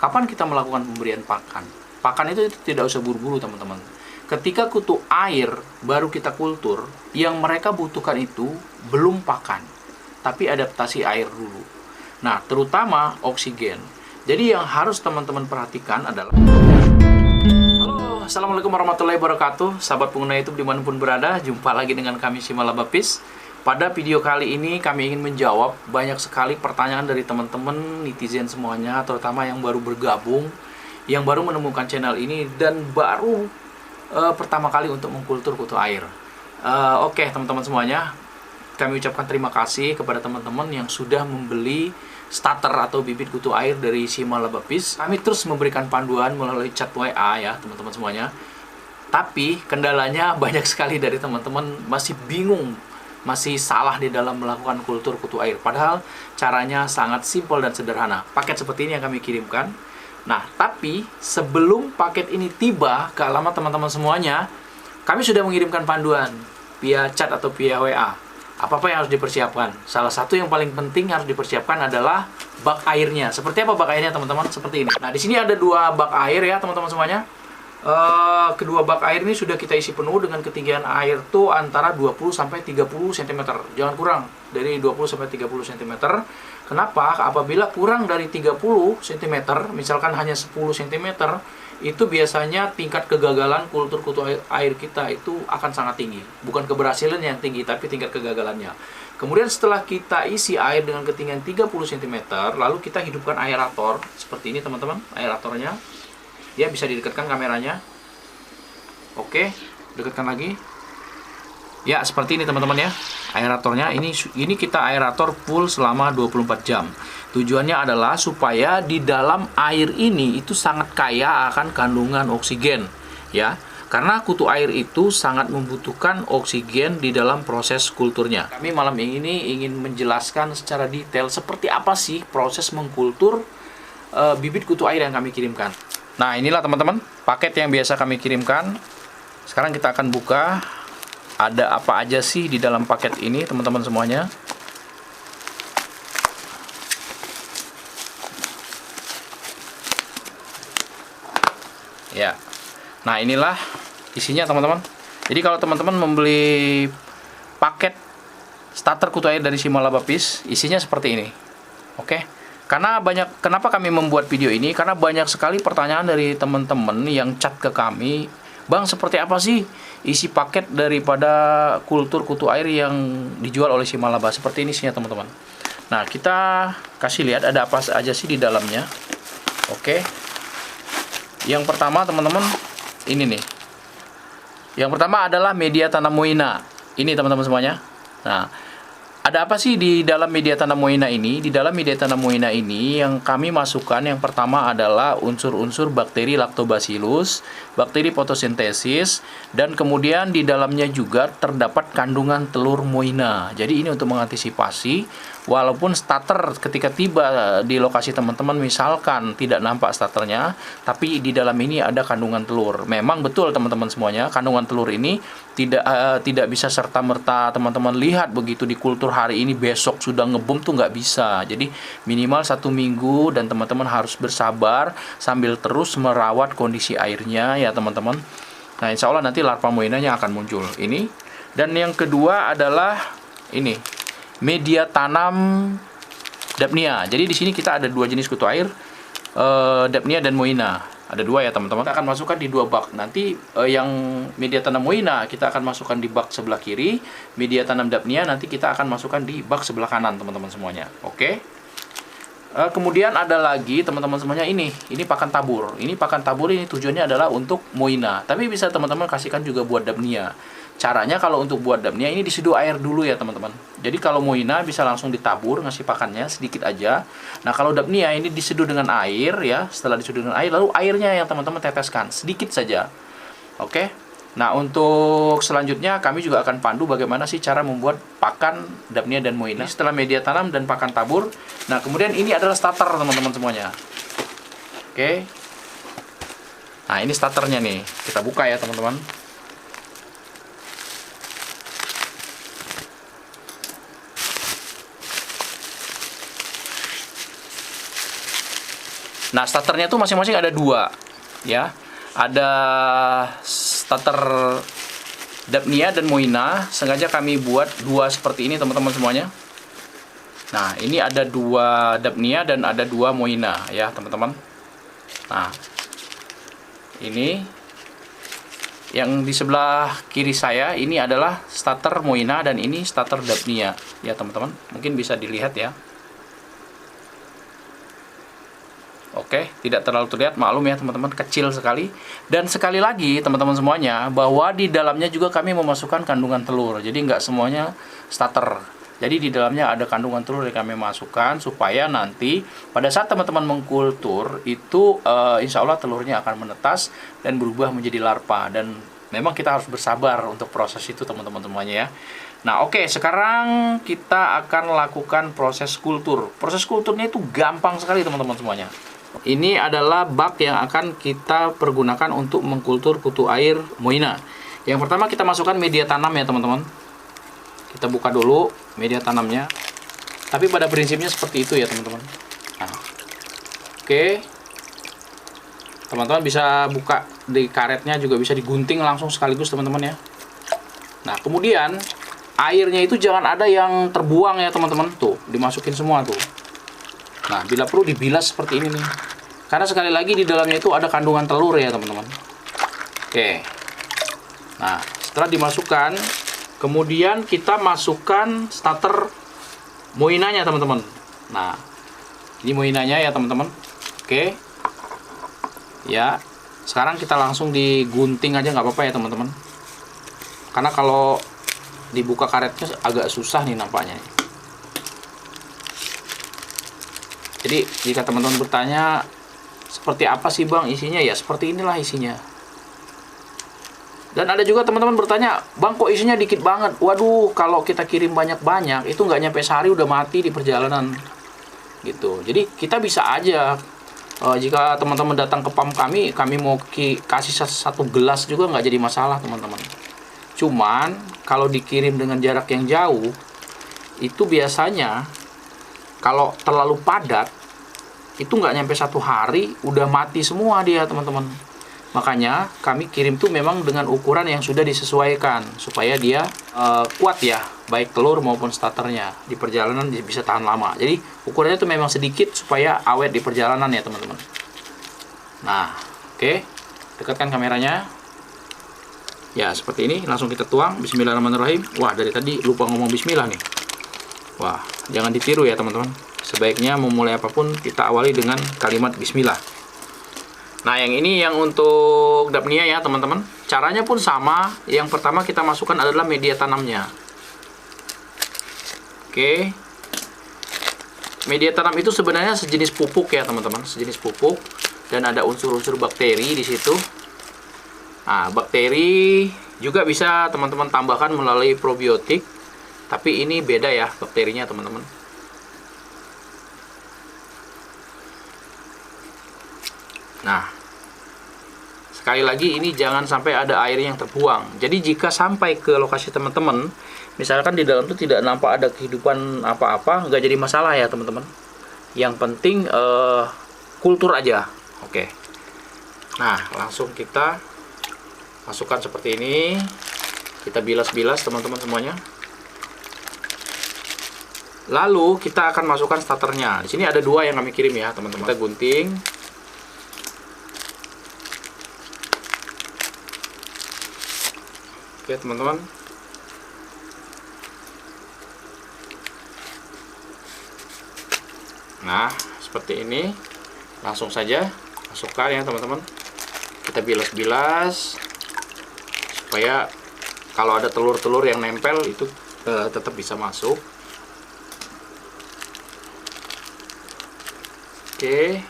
kapan kita melakukan pemberian pakan? Pakan itu tidak usah buru-buru teman-teman. Ketika kutu air baru kita kultur, yang mereka butuhkan itu belum pakan, tapi adaptasi air dulu. Nah, terutama oksigen. Jadi yang harus teman-teman perhatikan adalah... Halo, Assalamualaikum warahmatullahi wabarakatuh. Sahabat pengguna YouTube dimanapun berada, jumpa lagi dengan kami Simalabapis. Pada video kali ini kami ingin menjawab banyak sekali pertanyaan dari teman-teman netizen semuanya, terutama yang baru bergabung, yang baru menemukan channel ini dan baru pertama kali untuk mengkultur kutu air. Oke teman-teman semuanya, kami ucapkan terima kasih kepada teman-teman yang sudah membeli starter atau bibit kutu air dari Simalabapis. Kami terus memberikan panduan melalui chat WA ya teman-teman semuanya. Tapi kendalanya banyak sekali dari teman-teman masih bingung, masih salah di dalam melakukan kultur kutu air. Padahal caranya sangat simpel dan sederhana. Paket seperti ini yang kami kirimkan. Nah, tapi sebelum paket ini tiba ke alamat teman-teman semuanya, kami sudah mengirimkan panduan via chat atau via WA. Apa-apa yang harus dipersiapkan? Salah satu yang paling penting harus dipersiapkan adalah bak airnya. Seperti apa bak airnya teman-teman? Seperti ini. Nah, di sini ada dua bak air ya teman-teman semuanya. Kedua bak air ini sudah kita isi penuh dengan ketinggian air tuh antara 20 sampai 30 cm. Jangan kurang dari 20 sampai 30 cm. Kenapa? Apabila kurang dari 30 cm, misalkan hanya 10 cm, itu biasanya tingkat kegagalan kultur kutu air kita itu akan sangat tinggi. Bukan keberhasilan yang tinggi, tapi tingkat kegagalannya. Kemudian setelah kita isi air dengan ketinggian 30 cm, lalu kita hidupkan aerator seperti ini teman-teman, aeratornya. Ya, bisa didekatkan kameranya. Oke, dekatkan lagi. Ya, seperti ini teman-teman ya. Aeratornya ini kita aerator full selama 24 jam. Tujuannya adalah supaya di dalam air ini itu sangat kaya akan kandungan oksigen, ya. Karena kutu air itu sangat membutuhkan oksigen di dalam proses kulturnya. Kami malam ini ingin menjelaskan secara detail seperti apa sih proses mengkultur bibit kutu air yang kami kirimkan. Nah, inilah teman-teman paket yang biasa kami kirimkan. Sekarang kita akan buka. Ada apa aja sih di dalam paket ini teman-teman semuanya. Ya. Nah, inilah isinya teman-teman. Jadi kalau teman-teman membeli paket starter kutu air dari Simalabapis, isinya seperti ini. Oke. Kenapa kami membuat video ini? Karena banyak sekali pertanyaan dari teman-teman yang chat ke kami, "Bang, seperti apa sih isi paket daripada kultur kutu air yang dijual oleh Simalaba?" Seperti ini isinya teman-teman. Nah, kita kasih lihat ada apa aja sih di dalamnya. Oke. Yang pertama teman-teman, ini nih. Yang pertama adalah media tanam moina. Ini teman-teman semuanya. Nah, ada apa sih di dalam media tanam moina ini? Di dalam media tanam moina ini yang kami masukkan yang pertama adalah unsur-unsur bakteri lactobacillus, bakteri fotosintesis, dan kemudian di dalamnya juga terdapat kandungan telur moina. Jadi ini untuk mengantisipasi walaupun starter ketika tiba di lokasi teman-teman misalkan tidak nampak starternya, tapi di dalam ini ada kandungan telur. Memang betul teman-teman semuanya, kandungan telur ini tidak bisa serta-merta teman-teman lihat begitu di kultur hari ini besok sudah ngebom tuh nggak bisa. Jadi minimal 1 minggu dan teman-teman harus bersabar sambil terus merawat kondisi airnya ya teman-teman. Nah, insya Allah nanti larva moinanya akan muncul ini. Dan yang kedua adalah ini media tanam Dapnia. Jadi di sini kita ada 2 jenis kutu air, Dapnia dan moina. Ada 2 ya teman-teman. Kita akan masukkan di 2 bak. Nanti yang media tanam moina kita akan masukkan di bak sebelah kiri, media tanam Dapnia nanti kita akan masukkan di bak sebelah kanan teman-teman semuanya. Oke. Kemudian ada lagi teman-teman semuanya ini pakan tabur. Ini pakan tabur ini tujuannya adalah untuk moina. Tapi bisa teman-teman kasihkan juga buat Dapnia. Caranya kalau untuk buat Dapnia ini diseduh air dulu ya teman-teman. Jadi kalau moina bisa langsung ditabur, ngasih pakannya sedikit aja. Nah, kalau Dapnia ini diseduh dengan air ya. Setelah diseduh dengan air, lalu airnya yang teman-teman teteskan sedikit saja. Oke. Nah, untuk selanjutnya kami juga akan pandu bagaimana sih cara membuat pakan Dapnia dan moina setelah media tanam dan pakan tabur. Nah, kemudian ini adalah starter teman-teman semuanya. Oke. Nah, ini starternya nih. Kita buka ya teman-teman. Nah, starternya tuh masing-masing ada dua, ya. Ada starter Dapnia dan Moina. Sengaja kami buat dua seperti ini, teman-teman semuanya. Nah, ini ada dua Dapnia dan ada dua Moina, ya, teman-teman. Nah, ini yang di sebelah kiri saya ini adalah starter Moina dan ini starter Dapnia, ya, teman-teman. Mungkin bisa dilihat ya. Oke, tidak terlalu terlihat, maklum ya teman-teman, kecil sekali. Dan sekali lagi teman-teman semuanya, bahwa di dalamnya juga kami memasukkan kandungan telur. Jadi nggak semuanya starter. Jadi di dalamnya ada kandungan telur yang kami masukkan supaya nanti pada saat teman-teman mengkultur itu insya Allah telurnya akan menetas dan berubah menjadi larva. Dan memang kita harus bersabar untuk proses itu teman-teman semuanya ya. Nah, oke, sekarang kita akan lakukan proses kultur. Proses kulturnya itu gampang sekali teman-teman semuanya. Ini adalah bak yang akan kita pergunakan untuk mengkultur kutu air Moina. Yang pertama kita masukkan media tanam ya teman-teman. Kita buka dulu media tanamnya. Tapi pada prinsipnya seperti itu ya teman-teman. Nah, oke. Teman-teman bisa buka di karetnya, juga bisa digunting langsung sekaligus teman-teman ya. Nah, kemudian airnya itu jangan ada yang terbuang ya teman-teman. Tuh, dimasukin semua tuh. Nah, bila perlu dibilas seperti ini nih. Karena sekali lagi di dalamnya itu ada kandungan telur ya teman-teman. Oke. Nah, setelah dimasukkan, kemudian kita masukkan starter Moinanya teman-teman. Nah, ini Moinanya ya teman-teman. Oke. Ya, sekarang kita langsung digunting aja nggak apa-apa ya teman-teman. Karena kalau dibuka karetnya agak susah nih nampaknya. Jadi jika teman-teman bertanya seperti apa sih bang isinya, ya seperti inilah isinya. Dan ada juga teman-teman bertanya, bang kok isinya dikit banget? Waduh, kalau kita kirim banyak-banyak itu nggak nyampe sehari udah mati di perjalanan gitu. Jadi kita bisa aja jika teman-teman datang ke PAM kami mau kasih satu gelas juga nggak jadi masalah teman-teman. Cuman kalau dikirim dengan jarak yang jauh itu biasanya kalau terlalu padat itu nggak nyampe satu hari udah mati semua dia teman-teman. Makanya kami kirim tuh memang dengan ukuran yang sudah disesuaikan supaya dia kuat ya, baik telur maupun starternya di perjalanan bisa tahan lama. Jadi ukurannya tuh memang sedikit supaya awet di perjalanan ya teman-teman. Nah, oke, dekatkan kameranya. Ya seperti ini, langsung kita tuang. Bismillahirrahmanirrahim. Wah, dari tadi lupa ngomong bismillah nih. Wah, jangan ditiru ya teman-teman. Sebaiknya memulai apapun kita awali dengan kalimat bismillah. Nah, yang ini yang untuk Dapnia ya teman-teman. Caranya pun sama. Yang pertama kita masukkan adalah media tanamnya. Oke. Media tanam itu sebenarnya sejenis pupuk ya teman-teman, sejenis pupuk dan ada unsur-unsur bakteri di situ. Nah, bakteri juga bisa teman-teman tambahkan melalui probiotik. Tapi ini beda ya bakterinya teman-teman. Nah, sekali lagi ini jangan sampai ada air yang terbuang. Jadi jika sampai ke lokasi teman-teman, misalkan di dalam itu tidak nampak ada kehidupan apa-apa, nggak jadi masalah ya teman-teman. Yang penting kultur aja. Oke. Nah, langsung kita masukkan seperti ini. Kita bilas-bilas teman-teman semuanya. Lalu kita akan masukkan starternya. Di sini ada dua yang kami kirim ya teman-teman. Kita gunting. Oke teman-teman. Nah seperti ini. Langsung saja masukkan ya teman-teman. Kita bilas-bilas supaya kalau ada telur-telur yang nempel itu tetap bisa masuk. Oke.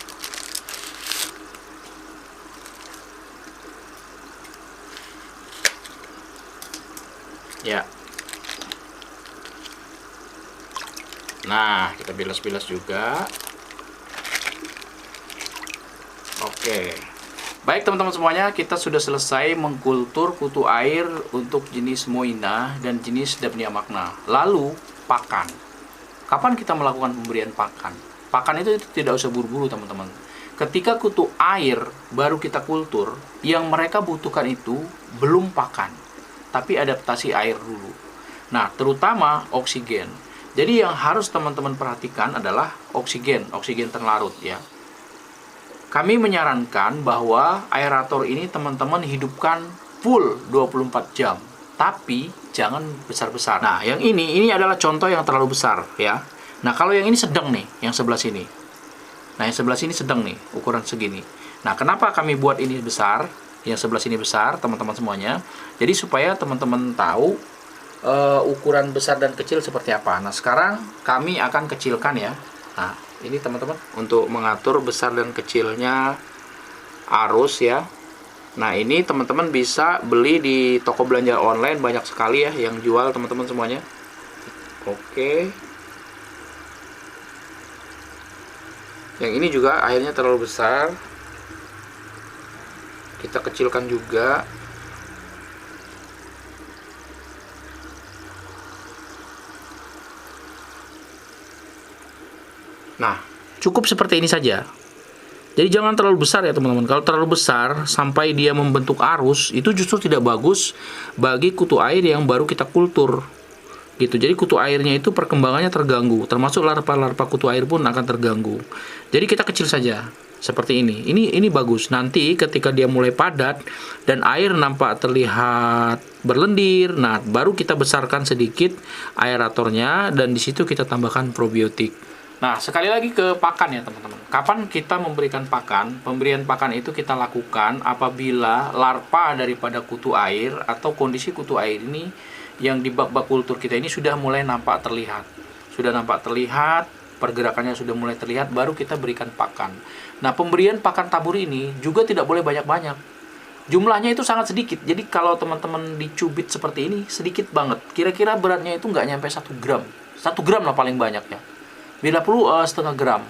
Ya. Nah, kita bilas-bilas juga. Oke. Baik teman-teman semuanya, kita sudah selesai mengkultur kutu air untuk jenis Moina dan jenis Dapnia magna. Lalu, pakan. Kapan kita melakukan pemberian pakan? Pakan itu tidak usah buru-buru teman-teman. Ketika kutu air baru kita kultur, yang mereka butuhkan itu belum pakan, tapi adaptasi air dulu. Nah, terutama oksigen. Jadi yang harus teman-teman perhatikan adalah oksigen terlarut ya. Kami menyarankan bahwa aerator ini teman-teman hidupkan full 24 jam, tapi jangan besar-besar. Nah, yang ini adalah contoh yang terlalu besar ya. Nah, kalau yang ini sedang nih, yang sebelah sini. Nah, yang sebelah sini sedang nih, ukuran segini. Nah, kenapa kami buat ini besar, yang sebelah sini besar, teman-teman semuanya? Jadi supaya teman-teman tahu ukuran besar dan kecil seperti apa. Nah, sekarang kami akan kecilkan ya. Nah, ini teman-teman untuk mengatur besar dan kecilnya arus ya. Nah, ini teman-teman bisa beli di toko belanja online, banyak sekali ya yang jual teman-teman semuanya. Oke. Yang ini juga airnya terlalu besar, kita kecilkan juga. Nah, cukup seperti ini saja. Jadi jangan terlalu besar ya teman-teman. Kalau terlalu besar sampai dia membentuk arus, itu justru tidak bagus bagi kutu air yang baru kita kultur. Gitu. Jadi kutu airnya itu perkembangannya terganggu, termasuk larva-larva kutu air pun akan terganggu. Jadi kita kecil saja seperti ini. Ini bagus. Nanti ketika dia mulai padat dan air nampak terlihat berlendir, nah baru kita besarkan sedikit aeratornya dan di situ kita tambahkan probiotik. Nah, sekali lagi ke pakan ya teman-teman. Kapan kita memberikan pakan? Pemberian pakan itu kita lakukan apabila larva daripada kutu air atau kondisi kutu air ini yang di bak-bak kultur kita ini sudah mulai nampak terlihat. Sudah nampak terlihat, pergerakannya sudah mulai terlihat, baru kita berikan pakan. Nah, pemberian pakan tabur ini juga tidak boleh banyak-banyak. Jumlahnya itu sangat sedikit. Jadi kalau teman-teman dicubit seperti ini, sedikit banget. Kira-kira beratnya itu nggak nyampe 1 gram. 1 gram lah paling banyak ya. Bila perlu setengah gram.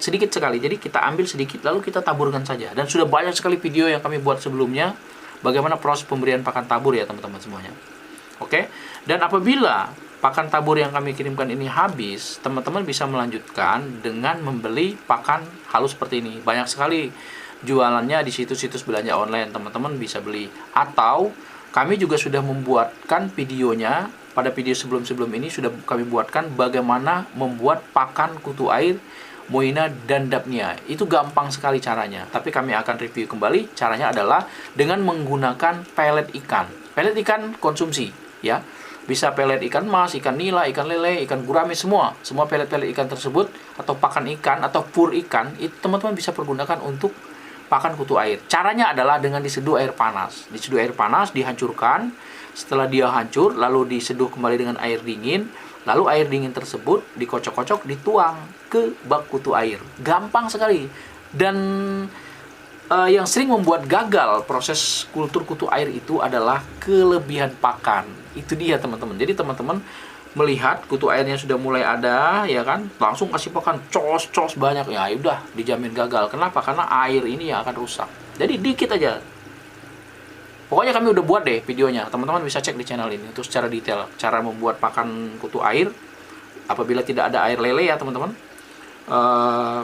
Sedikit sekali. Jadi kita ambil sedikit, lalu kita taburkan saja. Dan sudah banyak sekali video yang kami buat sebelumnya, bagaimana proses pemberian pakan tabur ya teman-teman semuanya. Oke, dan apabila pakan tabur yang kami kirimkan ini habis, teman-teman bisa melanjutkan dengan membeli pakan halus seperti ini. Banyak sekali jualannya di situs-situs belanja online, teman-teman bisa beli. Atau kami juga sudah membuatkan videonya, pada video sebelum-sebelum ini sudah kami buatkan bagaimana membuat pakan kutu air Moina dan Dapnia. Itu gampang sekali caranya, tapi kami akan review kembali. Caranya adalah dengan menggunakan pelet ikan. Pelet ikan konsumsi ya, bisa pelet ikan mas, ikan nila, ikan lele, ikan gurame, semua pelet-pelet ikan tersebut atau pakan ikan atau pur ikan itu teman-teman bisa pergunakan untuk pakan kutu air. Caranya adalah dengan diseduh air panas. Diseduh air panas, dihancurkan. Setelah dia hancur, lalu diseduh kembali dengan air dingin. Lalu air dingin tersebut dikocok-kocok, dituang ke bak kutu air. Gampang sekali. Dan yang sering membuat gagal proses kultur kutu air itu adalah kelebihan pakan. Itu dia teman-teman. Jadi teman-teman melihat kutu airnya sudah mulai ada, ya kan, langsung kasih pakan cos banyak, ya udah dijamin gagal. Kenapa? Karena air ini yang akan rusak. Jadi dikit aja. Pokoknya kami udah buat deh videonya. Teman-teman bisa cek di channel ini untuk secara detail cara membuat pakan kutu air apabila tidak ada air lele ya teman-teman.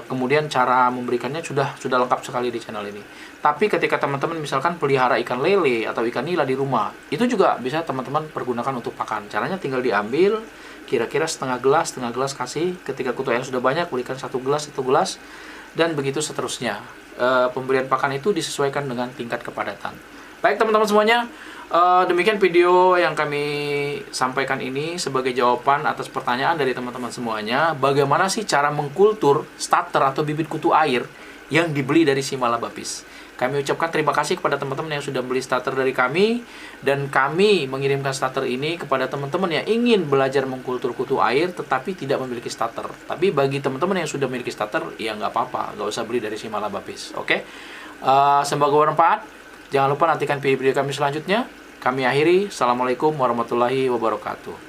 Kemudian cara memberikannya sudah lengkap sekali di channel ini. Tapi ketika teman-teman misalkan pelihara ikan lele atau ikan nila di rumah, itu juga bisa teman-teman pergunakan untuk pakan. Caranya tinggal diambil kira-kira setengah gelas kasih. Ketika kutu air sudah banyak, berikan 1 gelas, dan begitu seterusnya. Pemberian pakan itu disesuaikan dengan tingkat kepadatan. Baik teman-teman semuanya, demikian video yang kami sampaikan ini sebagai jawaban atas pertanyaan dari teman-teman semuanya. Bagaimana sih cara mengkultur starter atau bibit kutu air yang dibeli dari Simalabapis? Kami ucapkan terima kasih kepada teman-teman yang sudah beli starter dari kami. Dan kami mengirimkan starter ini kepada teman-teman yang ingin belajar mengkultur kutu air tetapi tidak memiliki starter. Tapi bagi teman-teman yang sudah memiliki starter, ya nggak apa-apa, nggak usah beli dari Simalabapis. Oke? Semoga bermanfaat. Jangan lupa nantikan video kami selanjutnya. Kami akhiri. Assalamualaikum warahmatullahi wabarakatuh.